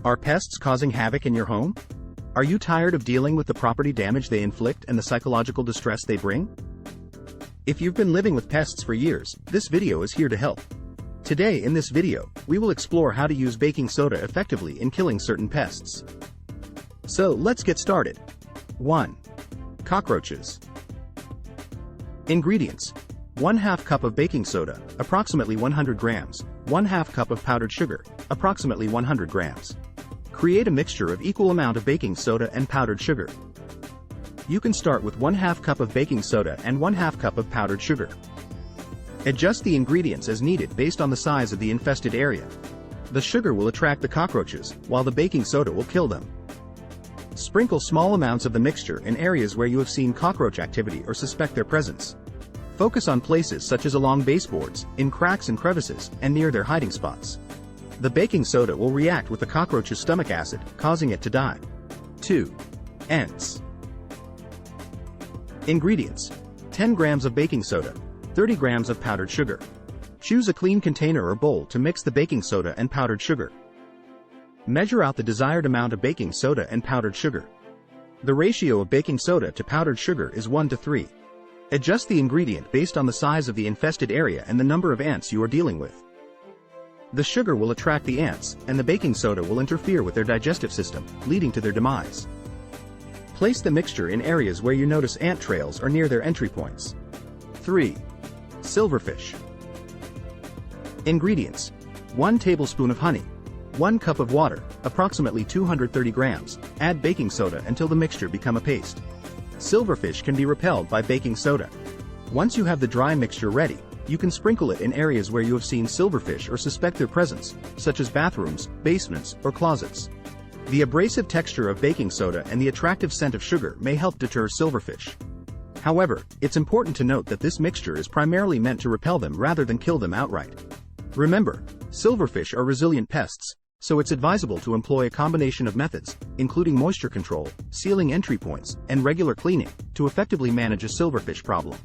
Are pests causing havoc in your home? Are you tired of dealing with the property damage they inflict and the psychological distress they bring? If you've been living with pests for years, this video is here to help. Today in this video, we will explore how to use baking soda effectively in killing certain pests. So let's get started. 1. Cockroaches. Ingredients: 1/2 cup of baking soda, approximately 100 grams, 1/2 cup of powdered sugar, approximately 100 grams. Create a mixture of equal amount of baking soda and powdered sugar. You can start with 1/2 cup of baking soda and 1/2 cup of powdered sugar. Adjust the ingredients as needed based on the size of the infested area. The sugar will attract the cockroaches, while the baking soda will kill them. Sprinkle small amounts of the mixture in areas where you have seen cockroach activity or suspect their presence. Focus on places such as along baseboards, in cracks and crevices, and near their hiding spots. The baking soda will react with the cockroach's stomach acid, causing it to die. 2. Ants. Ingredients: 10 grams of baking soda, 30 grams of powdered sugar. Choose a clean container or bowl to mix the baking soda and powdered sugar. Measure out the desired amount of baking soda and powdered sugar. The ratio of baking soda to powdered sugar is 1:3. Adjust the ingredient based on the size of the infested area and the number of ants you are dealing with. The sugar will attract the ants, and the baking soda will interfere with their digestive system, leading to their demise. Place the mixture in areas where you notice ant trails or near their entry points. 3. Silverfish. Ingredients: 1 tablespoon of honey, 1 cup of water, approximately 230 grams. Add baking soda until the mixture become a paste. Silverfish can be repelled by baking soda. Once you have the dry mixture ready, you can sprinkle it in areas where you have seen silverfish or suspect their presence, such as bathrooms, basements, or closets. The abrasive texture of baking soda and the attractive scent of sugar may help deter silverfish. However, it's important to note that this mixture is primarily meant to repel them rather than kill them outright. Remember, silverfish are resilient pests, so it's advisable to employ a combination of methods, including moisture control, sealing entry points, and regular cleaning, to effectively manage a silverfish problem.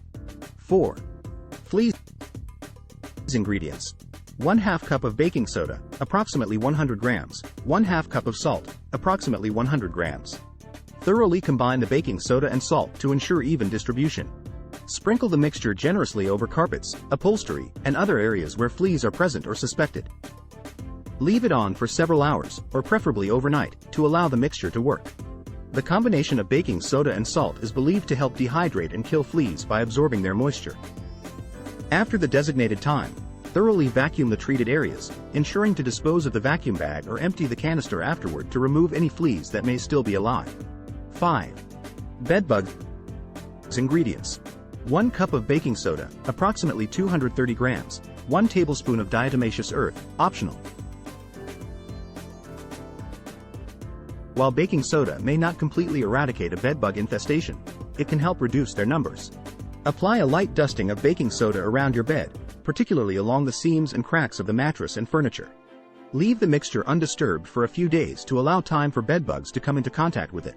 4. Fleas. Ingredients: 1/2 cup of baking soda, approximately 100 grams, 1/2 cup of salt, approximately 100 grams. Thoroughly combine the baking soda and salt to ensure even distribution. Sprinkle the mixture generously over carpets, upholstery, and other areas where fleas are present or suspected. Leave it on for several hours, or preferably overnight, to allow the mixture to work. The combination of baking soda and salt is believed to help dehydrate and kill fleas by absorbing their moisture. After the designated time, thoroughly vacuum the treated areas, ensuring to dispose of the vacuum bag or empty the canister afterward to remove any fleas that may still be alive. 5. Bedbug. Ingredients: 1 cup of baking soda, approximately 230 grams, 1 tablespoon of diatomaceous earth, optional. While baking soda may not completely eradicate a bedbug infestation, it can help reduce their numbers. Apply a light dusting of baking soda around your bed, particularly along the seams and cracks of the mattress and furniture. Leave the mixture undisturbed for a few days to allow time for bedbugs to come into contact with it.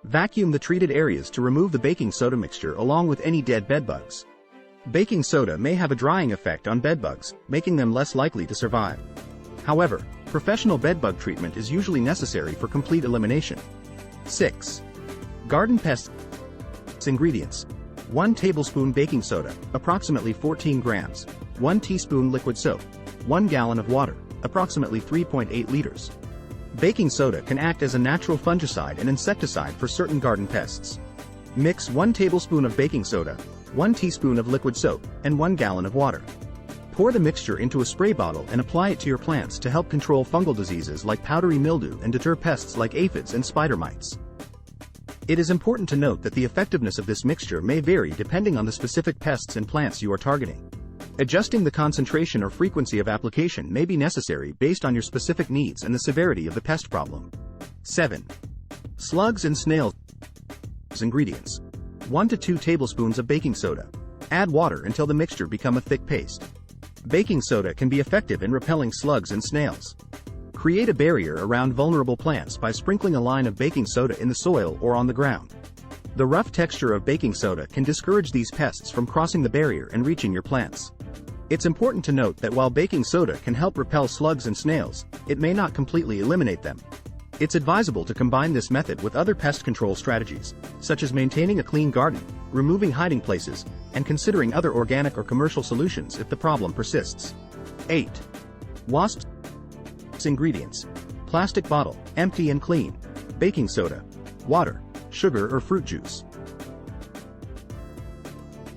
Vacuum the treated areas to remove the baking soda mixture along with any dead bedbugs. Baking soda may have a drying effect on bedbugs, making them less likely to survive. However, professional bedbug treatment is usually necessary for complete elimination. 6. Garden pests. Ingredients: 1 tablespoon baking soda, approximately 14 grams, 1 teaspoon liquid soap, 1 gallon of water, approximately 3.8 liters. Baking soda can act as a natural fungicide and insecticide for certain garden pests. Mix 1 tablespoon of baking soda, 1 teaspoon of liquid soap, and 1 gallon of water. Pour the mixture into a spray bottle and apply it to your plants to help control fungal diseases like powdery mildew and deter pests like aphids and spider mites. It is important to note that the effectiveness of this mixture may vary depending on the specific pests and plants you are targeting. Adjusting the concentration or frequency of application may be necessary based on your specific needs and the severity of the pest problem. 7. Slugs and snails. Ingredients: 1 to 2 tablespoons of baking soda. Add water until the mixture become a thick paste. Baking soda can be effective in repelling slugs and snails. Create a barrier around vulnerable plants by sprinkling a line of baking soda in the soil or on the ground. The rough texture of baking soda can discourage these pests from crossing the barrier and reaching your plants. It's important to note that while baking soda can help repel slugs and snails, it may not completely eliminate them. It's advisable to combine this method with other pest control strategies, such as maintaining a clean garden, removing hiding places, and considering other organic or commercial solutions if the problem persists. 8. Wasps. Ingredients: plastic bottle, empty and clean, baking soda, water, sugar or fruit juice.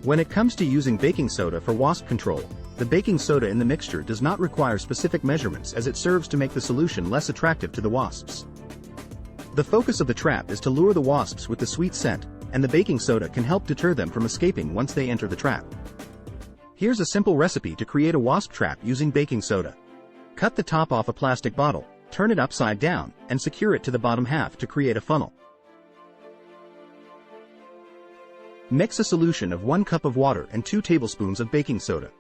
When it comes to using baking soda for wasp control, the baking soda in the mixture does not require specific measurements as it serves to make the solution less attractive to the wasps. The focus of the trap is to lure the wasps with the sweet scent, and the baking soda can help deter them from escaping once they enter the trap. Here's a simple recipe to create a wasp trap using baking soda. Cut the top off a plastic bottle, turn it upside down, and secure it to the bottom half to create a funnel. Mix a solution of 1 cup of water and 2 tablespoons of baking soda.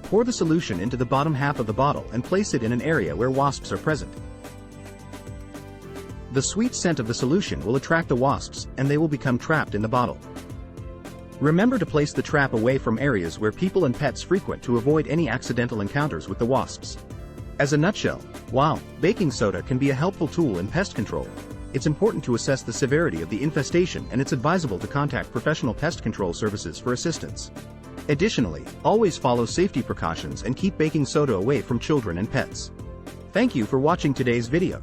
Pour the solution into the bottom half of the bottle and place it in an area where wasps are present. The sweet scent of the solution will attract the wasps, and they will become trapped in the bottle. Remember to place the trap away from areas where people and pets frequent to avoid any accidental encounters with the wasps. As a nutshell, while baking soda can be a helpful tool in pest control, it's important to assess the severity of the infestation, and it's advisable to contact professional pest control services for assistance. Additionally, always follow safety precautions and keep baking soda away from children and pets. Thank you for watching today's video.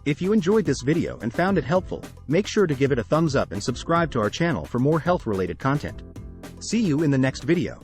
If you enjoyed this video and found it helpful, make sure to give it a thumbs up and subscribe to our channel for more health-related content. See you in the next video.